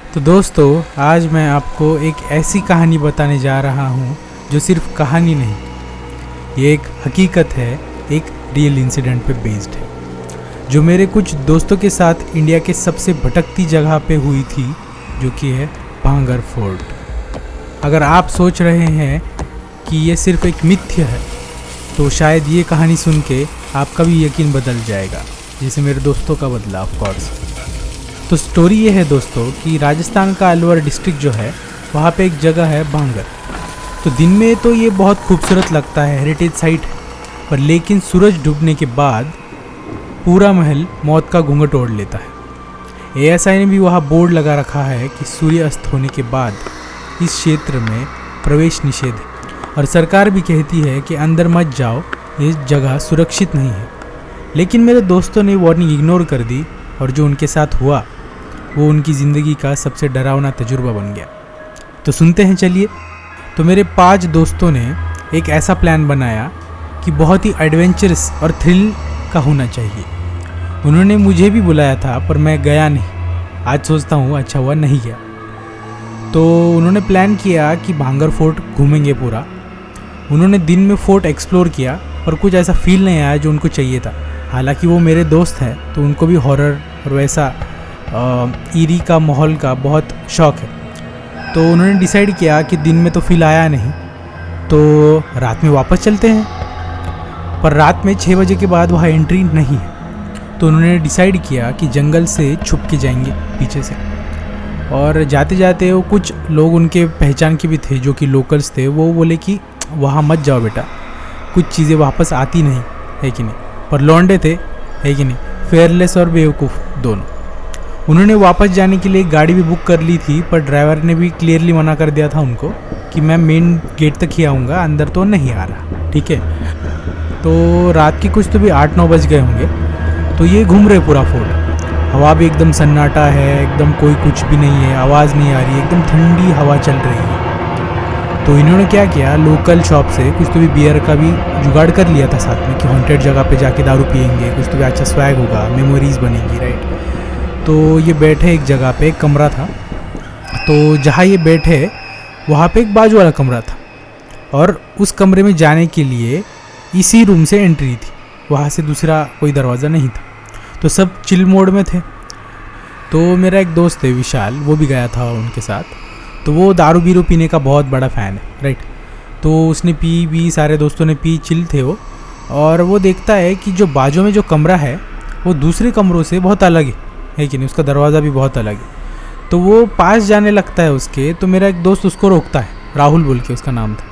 तो दोस्तों, आज मैं आपको एक ऐसी कहानी बताने जा रहा हूँ जो सिर्फ कहानी नहीं, ये एक हकीकत है, एक रियल इंसिडेंट पे बेस्ड है, जो मेरे कुछ दोस्तों के साथ इंडिया के सबसे भटकती जगह पे हुई थी, जो कि है भांगर फोर्ट। अगर आप सोच रहे हैं कि ये सिर्फ एक मिथ्य है, तो शायद ये कहानी सुन के आपका भी यकीन बदल जाएगा, जैसे मेरे दोस्तों का बदला ऑफ कोर्स। तो स्टोरी ये है दोस्तों कि राजस्थान का अलवर डिस्ट्रिक्ट जो है, वहाँ पे एक जगह है भांगर। तो दिन में तो ये बहुत खूबसूरत लगता है, हेरिटेज साइट है, पर लेकिन सूरज डूबने के बाद पूरा महल मौत का घूंघट ओढ़ लेता है। एएसआई ने भी वहाँ बोर्ड लगा रखा है कि सूर्य अस्त होने के बाद इस क्षेत्र में प्रवेश निषेध है, और सरकार भी कहती है कि अंदर मत जाओ, ये जगह सुरक्षित नहीं है। लेकिन मेरे दोस्तों ने वार्निंग इग्नोर कर दी, और जो उनके साथ हुआ वो उनकी ज़िंदगी का सबसे डरावना तजुर्बा बन गया। तो सुनते हैं चलिए। तो मेरे 5 दोस्तों ने एक ऐसा प्लान बनाया कि बहुत ही एडवेंचरस और थ्रिल का होना चाहिए। उन्होंने मुझे भी बुलाया था, पर मैं गया नहीं। आज सोचता हूँ अच्छा हुआ नहीं गया। तो उन्होंने प्लान किया कि भांगर फोर्ट घूमेंगे पूरा। उन्होंने दिन में फोर्ट एक्सप्लोर किया, पर कुछ ऐसा फील नहीं आया जो उनको चाहिए था। हालांकि वो मेरे दोस्त हैं, तो उनको भी हॉरर और वैसा ईरी का माहौल का बहुत शौक़ है। तो उन्होंने डिसाइड किया कि दिन में तो फील आया नहीं, तो रात में वापस चलते हैं। पर रात में 6 बजे के बाद वहाँ एंट्री नहीं है। तो उन्होंने डिसाइड किया कि जंगल से छुप के जाएंगे पीछे से। और जाते जाते वो कुछ लोग उनके पहचान के भी थे, जो कि लोकल्स थे। वो बोले कि वहाँ मत जाओ बेटा, कुछ चीज़ें वापस आती नहीं, है कि नहीं। पर लौंडे थे, है कि नहीं, फेयरलेस और बेवकूफ़ दोनों। उन्होंने वापस जाने के लिए गाड़ी भी बुक कर ली थी, पर ड्राइवर ने भी क्लियरली मना कर दिया था उनको कि मैं मेन गेट तक ही आऊँगा, अंदर तो नहीं आ रहा, ठीक है। तो रात के कुछ तो भी 8-9 बज गए होंगे। तो ये घूम रहे पूरा फोर्ट। हवा भी एकदम सन्नाटा है, एकदम कोई कुछ भी नहीं है, आवाज़ नहीं आ रही है, एकदम ठंडी हवा चल रही है। तो इन्होंने क्या किया, लोकल शॉप से कुछ तो भी बियर का भी जुगाड़ कर लिया था साथ में, कि हॉन्टेड जगह पे जाके दारू पियेंगे, कुछ तो भी अच्छा स्वैग होगा, मेमोरीज़ बनेंगी, राइट। तो ये बैठे एक जगह पे, एक कमरा था। तो जहाँ ये बैठे वहाँ पे एक बाजू वाला कमरा था, और उस कमरे में जाने के लिए इसी रूम से एंट्री थी, वहाँ से दूसरा कोई दरवाज़ा नहीं था। तो सब चिल मोड में थे। तो मेरा एक दोस्त है विशाल, वो भी गया था उनके साथ। तो वो दारू बीरू पीने का बहुत बड़ा फ़ैन है, राइट। तो उसने पी भी, सारे दोस्तों ने पी, चिल थे वो। और वो देखता है कि जो बाजू में जो कमरा है वो दूसरे कमरों से बहुत अलग है कि नहीं, उसका दरवाज़ा भी बहुत अलग है। तो वो पास जाने लगता है उसके। तो मेरा एक दोस्त उसको रोकता है, राहुल बोल के उसका नाम था।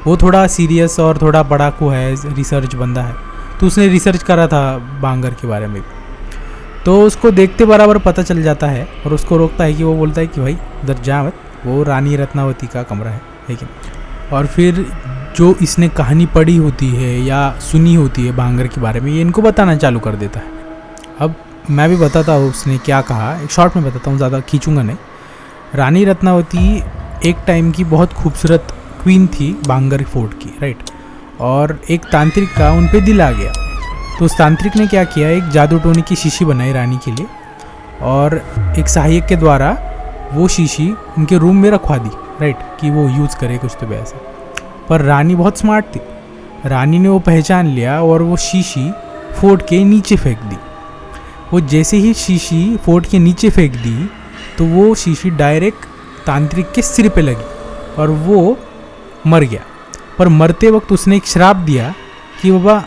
वो थोड़ा सीरियस और थोड़ा पढ़ाकू है, रिसर्च बंदा है। तो उसने रिसर्च करा था भांगर के बारे में। तो उसको देखते बराबर पता चल जाता है, और उसको रोकता है कि वो बोलता है कि भाई उधर जा मत, वो रानी रत्नावती का कमरा है कि नहीं। और फिर जो इसने कहानी पढ़ी होती है या सुनी होती है भांगर के बारे में, ये इनको बताना चालू कर देता है। अब मैं भी बताता हूँ उसने क्या कहा, एक शॉर्ट में बताता हूँ, ज़्यादा खींचूंगा नहीं। रानी रत्नावती एक टाइम की बहुत खूबसूरत क्वीन थी भांगर फोर्ट की, राइट। और एक तांत्रिक का उन पर दिल आ गया। तो उस तांत्रिक ने क्या किया, एक जादू टोने की शीशी बनाई रानी के लिए, और एक सहायक के द्वारा वो शीशी उनके रूम में रखवा दी, राइट, कि वो यूज़ करे कुछ तो भी ऐसा। पर रानी बहुत स्मार्ट थी। रानी ने वो पहचान लिया और वो शीशी फोर्ट के नीचे फेंक दी। वो जैसे ही शीशी फोर्ट के नीचे फेंक दी, तो वो शीशी डायरेक्ट तांत्रिक के सिर पे लगी और वो मर गया। पर मरते वक्त उसने एक श्राप दिया कि बाबा,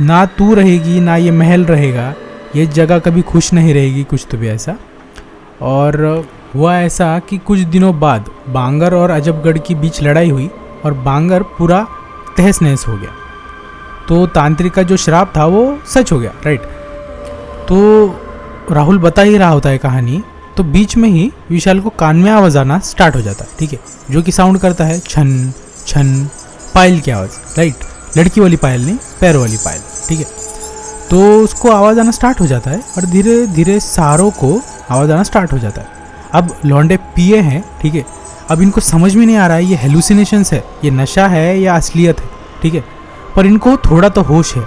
ना तू रहेगी ना ये महल रहेगा, ये जगह कभी खुश नहीं रहेगी, कुछ तो भी ऐसा। और हुआ ऐसा कि कुछ दिनों बाद भांगर और अजबगढ़ के बीच लड़ाई हुई, और भांगर पूरा तहस नहस हो गया। तो तांत्रिक का जो श्राप था वो सच हो गया, राइट। तो राहुल बता ही रहा होता है कहानी, तो बीच में ही विशाल को कान में आवाज़ आना स्टार्ट हो जाता है, ठीक है, जो कि साउंड करता है छन छन, पायल की आवाज़, राइट, लड़की वाली पायल नहीं, पैर वाली पायल, ठीक है। तो उसको आवाज़ आना स्टार्ट हो जाता है, और धीरे धीरे सारों को आवाज़ आना स्टार्ट हो जाता है। अब लौंडे पिए हैं, ठीक है, अब इनको समझ में नहीं आ रहा है ये हेलुसिनेशंस है, ये नशा है या असलियत है, ठीक है। पर इनको थोड़ा तो होश है,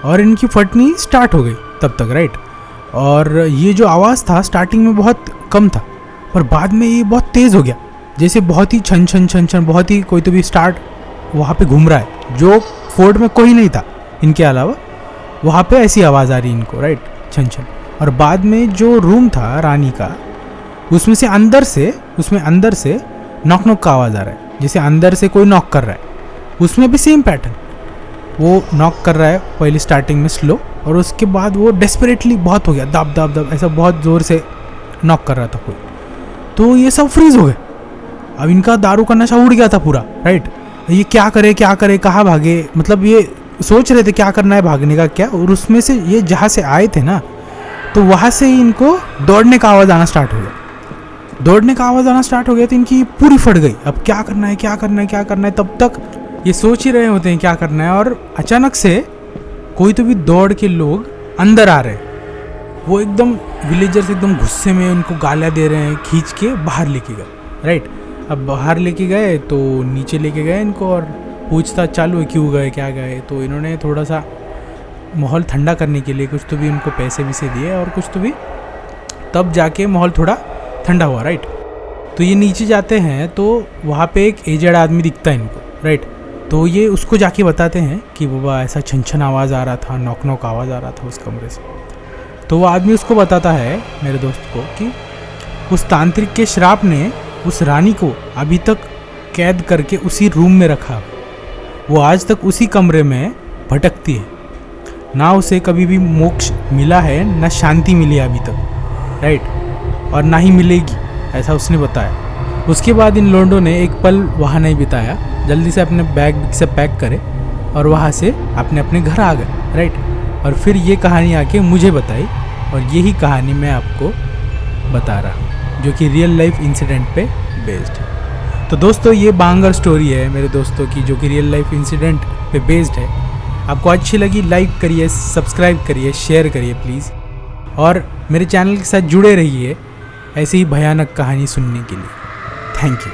और इनकी फटनी स्टार्ट हो गई तब तक, राइट। और ये जो आवाज़ था स्टार्टिंग में बहुत कम था, पर बाद में ये बहुत तेज़ हो गया, जैसे बहुत ही छन छन छन छन, बहुत ही कोई तो भी स्टार्ट वहाँ पे घूम रहा है, जो फोर्ट में कोई नहीं था इनके अलावा, वहाँ पे ऐसी आवाज़ आ रही इनको, राइट, छन छन। और बाद में जो रूम था रानी का, उसमें अंदर से नॉक नॉक का आवाज़ आ रहा है, जैसे अंदर से कोई नॉक कर रहा है। उसमें भी सेम पैटर्न, वो नॉक कर रहा है पहले स्टार्टिंग में स्लो, और उसके बाद वो डेस्परेटली बहुत हो गया, दब दब दब ऐसा बहुत ज़ोर से नॉक कर रहा था कोई। तो ये सब फ्रीज हो गए। अब इनका दारू का नशा उड़ गया था पूरा, राइट। ये क्या करे कहाँ भागे, मतलब ये सोच रहे थे क्या करना है, भागने का क्या। और उसमें से ये जहाँ से आए थे ना, तो वहाँ से ही इनको दौड़ने का आवाज़ आना स्टार्ट हो गया। तो इनकी पूरी फट गई, अब क्या करना है। तब तक ये सोच ही रहे होते हैं क्या करना है, और अचानक से कोई तो भी दौड़ के लोग अंदर आ रहे हैं। वो एकदम विलेजर्स एकदम गुस्से में उनको गालियाँ दे रहे हैं, खींच के बाहर लेके गए, राइट। अब बाहर लेके गए तो नीचे लेके गए इनको, और पूछताछ चालू है क्यों गए, क्या गए। तो इन्होंने थोड़ा सा माहौल ठंडा करने के लिए कुछ तो भी उनको पैसे भी से दिए, और कुछ तो भी, तब जाके माहौल थोड़ा ठंडा हुआ, राइट। तो ये नीचे जाते हैं तो वहाँ पे एक एजेड आदमी दिखता है इनको, राइट। तो ये उसको जाके बताते हैं कि बाबा ऐसा छन छन आवाज़ आ रहा था, नॉक नॉक आवाज़ आ रहा था उस कमरे से। तो वो आदमी उसको बताता है मेरे दोस्त को कि उस तांत्रिक के श्राप ने उस रानी को अभी तक कैद करके उसी रूम में रखा। वो आज तक उसी कमरे में भटकती है, ना उसे कभी भी मोक्ष मिला है, ना शांति मिली अभी तक, राइट, और ना ही मिलेगी, ऐसा उसने बताया। उसके बाद इन लोंडों ने एक पल वहाँ नहीं बिताया, जल्दी से अपने बैग से पैक करे और वहाँ से अपने घर आ गए, राइट। और फिर ये कहानी आके मुझे बताई, और यही कहानी मैं आपको बता रहा हूँ, जो कि रियल लाइफ इंसिडेंट पे बेस्ड है। तो दोस्तों, ये बांगर स्टोरी है मेरे दोस्तों की, जो कि रियल लाइफ इंसिडेंट पे बेस्ड है। आपको अच्छी लगी, लाइक करिए, सब्सक्राइब करिए, शेयर करिए प्लीज़, और मेरे चैनल के साथ जुड़े रहिए ऐसी ही भयानक कहानी सुनने के लिए। Thank you.